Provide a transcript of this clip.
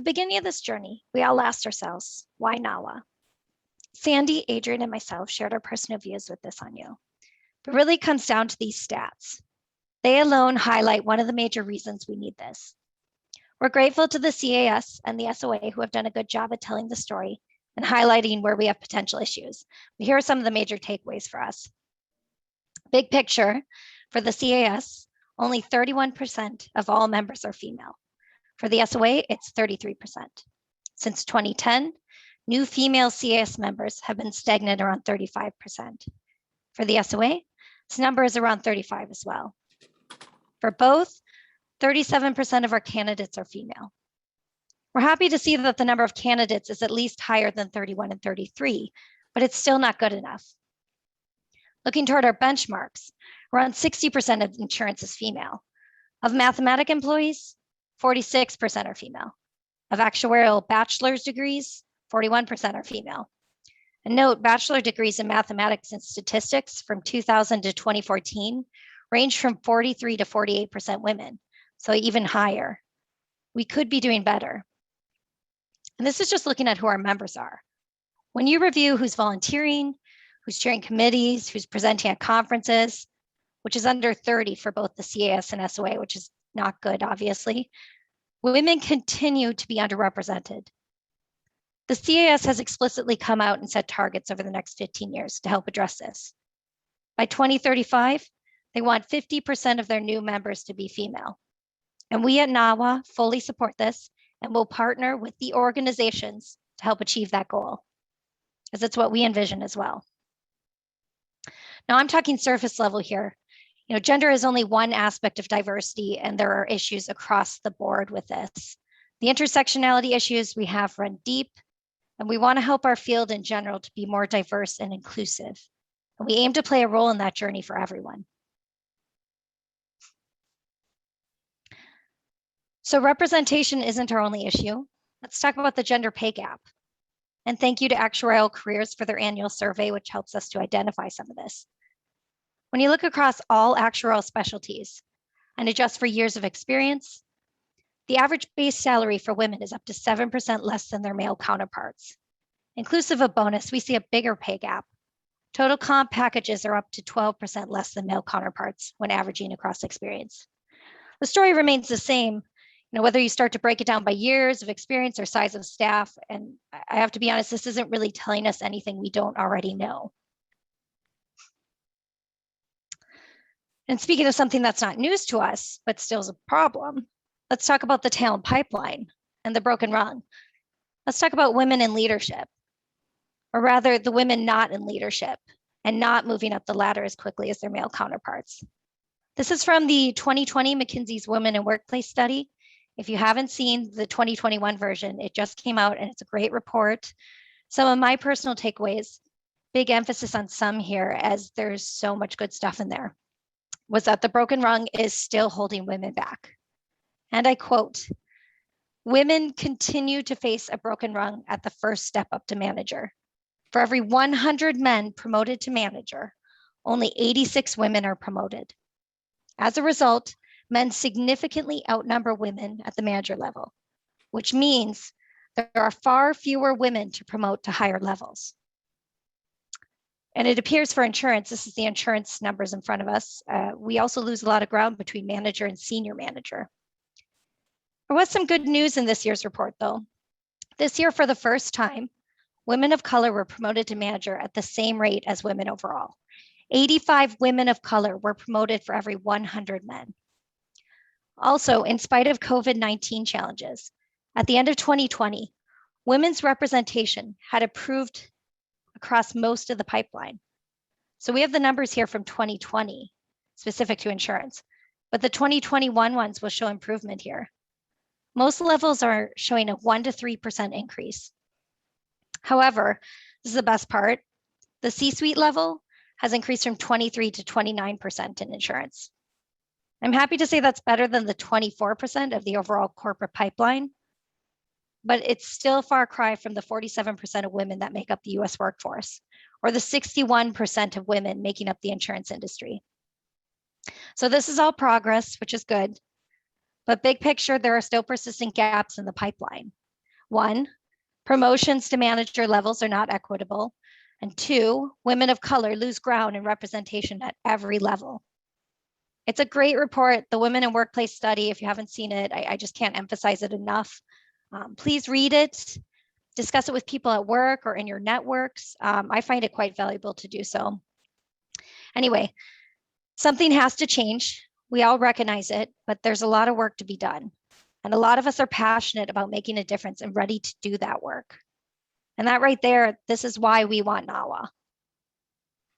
beginning of this journey, we all asked ourselves, why NAWA? Sandy, Adrian, and myself shared our personal views with this on you. But really comes down to these stats. They alone highlight one of the major reasons we need this. We're grateful to the CAS and the SOA who have done a good job at telling the story and highlighting where we have potential issues. But here are some of the major takeaways for us. Big picture, for the CAS, only 31% of all members are female. For the SOA, it's 33%. Since 2010, new female CAS members have been stagnant around 35%. For the SOA, this number is around 35 as well. For both, 37% of our candidates are female. We're happy to see that the number of candidates is at least higher than 31 and 33, but it's still not good enough. Looking toward our benchmarks, around 60% of insurance is female. Of mathematic employees, 46% are female. Of actuarial bachelor's degrees, 41% are female. And note, bachelor degrees in mathematics and statistics from 2000 to 2014 range from 43 to 48% women, so even higher. We could be doing better. And this is just looking at who our members are. When you review who's volunteering, who's chairing committees, who's presenting at conferences, which is under 30 for both the CAS and SOA, which is not good, obviously, women continue to be underrepresented. The CAS has explicitly come out and set targets over the next 15 years to help address this. By 2035, they want 50% of their new members to be female. And we at NAWA fully support this and will partner with the organizations to help achieve that goal, as it's what we envision as well. Now I'm talking surface level here. Gender is only one aspect of diversity, and there are issues across the board with this. The intersectionality issues we have run deep, and we want to help our field in general to be more diverse and inclusive. And we aim to play a role in that journey for everyone. So representation isn't our only issue. Let's talk about the gender pay gap. And thank you to Actuarial Careers for their annual survey, which helps us to identify some of this. When you look across all actuarial specialties and adjust for years of experience, the average base salary for women is up to 7% less than their male counterparts. Inclusive of bonus, we see a bigger pay gap. Total comp packages are up to 12% less than male counterparts when averaging across experience. The story remains the same, whether you start to break it down by years of experience or size of staff. And I have to be honest, this isn't really telling us anything we don't already know. And speaking of something that's not news to us, but still is a problem, let's talk about the talent pipeline and the broken rung. Let's talk about women in leadership, or rather the women not in leadership and not moving up the ladder as quickly as their male counterparts. This is from the 2020 McKinsey's Women in Workplace study. If you haven't seen the 2021 version, it just came out and it's a great report. Some of my personal takeaways, big emphasis on some here as there's so much good stuff in there, was that the broken rung is still holding women back. And I quote, "Women continue to face a broken rung at the first step up to manager. For every 100 men promoted to manager, only 86 women are promoted. As a result, men significantly outnumber women at the manager level, which means there are far fewer women to promote to higher levels." And it appears for insurance, this is the insurance numbers in front of us, we also lose a lot of ground between manager and senior manager. There was some good news in this year's report, though. This year, for the first time, women of color were promoted to manager at the same rate as women overall. 85 women of color were promoted for every 100 men. Also, in spite of COVID-19 challenges, at the end of 2020, women's representation had improved across most of the pipeline. So we have the numbers here from 2020, specific to insurance, but the 2021 ones will show improvement here. Most levels are showing a 1 to 3% increase. However, this is the best part, the C-suite level has increased from 23 to 29% in insurance. I'm happy to say that's better than the 24% of the overall corporate pipeline, but it's still a far cry from the 47% of women that make up the US workforce, or the 61% of women making up the insurance industry. So this is all progress, which is good, but big picture, there are still persistent gaps in the pipeline. 1, promotions to manager levels are not equitable. And 2, women of color lose ground in representation at every level. It's a great report, the Women in Workplace Study. If you haven't seen it, I just can't emphasize it enough. Please read it, discuss it with people at work or in your networks. I find it quite valuable to do so. Anyway, something has to change. We all recognize it, but there's a lot of work to be done. And a lot of us are passionate about making a difference and ready to do that work. And that right there, this is why we want NAWA.